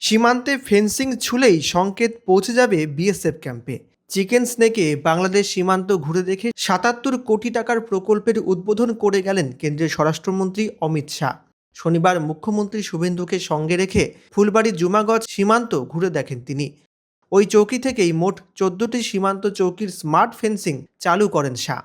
সীমান্তে ফেন্সিং ছুঁলেই সংকেত পৌঁছে যাবে বিএসএফ ক্যাম্পে। চিকেন স্নেকে বাংলাদেশ সীমান্ত ঘুরে দেখে ৭৭ কোটি টাকার প্রকল্পের উদ্বোধন করে গেলেন কেন্দ্রীয় স্বরাষ্ট্রমন্ত্রী অমিত শাহ। শনিবার মুখ্যমন্ত্রী শুভেন্দুকে সঙ্গে রেখে ফুলবাড়ি জুমাগঞ্জ সীমান্ত ঘুরে দেখেন তিনি। ওই চৌকি থেকেই মোট ১৪টি সীমান্ত চৌকির স্মার্ট ফেন্সিং চালু করেন শাহ।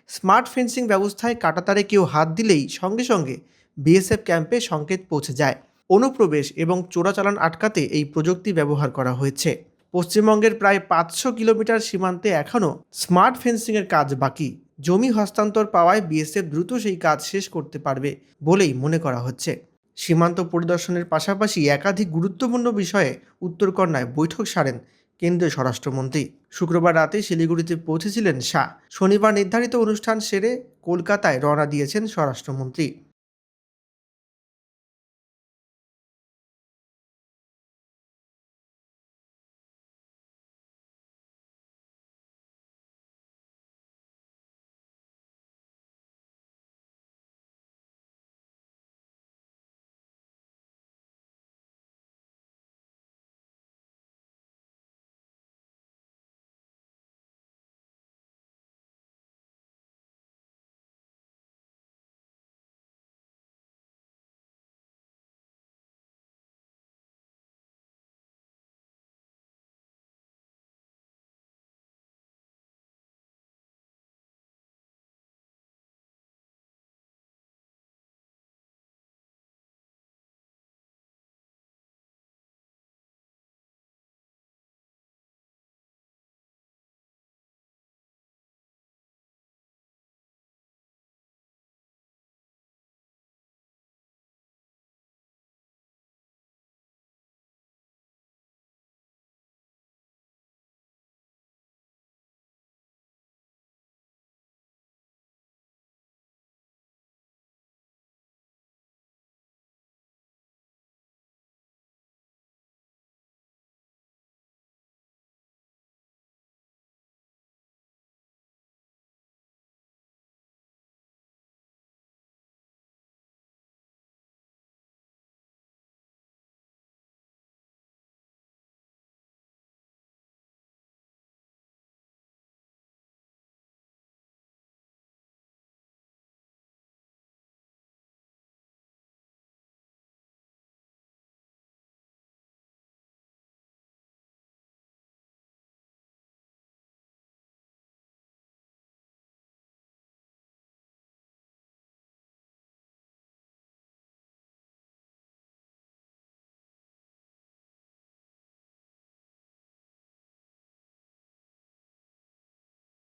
স্মার্ট ফেন্সিং ব্যবস্থায় কাঁটাতারে কেউ হাত দিলেই সঙ্গে সঙ্গে বিএসএফ ক্যাম্পে সংকেত পৌঁছে যায়। অনুপ্রবেশ এবং চোরাচালান আটকাতে এই প্রযুক্তি ব্যবহার করা হয়েছে। পশ্চিমবঙ্গের প্রায় ৫০০ কিলোমিটার সীমান্তে এখনও স্মার্ট ফেন্সিংয়ের কাজ বাকি। জমি হস্তান্তর পাওয়ায় বিএসএফ দ্রুত সেই কাজ শেষ করতে পারবে বলেই মনে করা হচ্ছে। সীমান্ত পরিদর্শনের পাশাপাশি একাধিক গুরুত্বপূর্ণ বিষয়ে উত্তরকন্যায় বৈঠক সারেন কেন্দ্রীয় স্বরাষ্ট্রমন্ত্রী। শুক্রবার রাতে শিলিগুড়িতে পৌঁছেছিলেন শাহ। শনিবার নির্ধারিত অনুষ্ঠান সেরে কলকাতায় রওনা দিয়েছেন স্বরাষ্ট্রমন্ত্রী।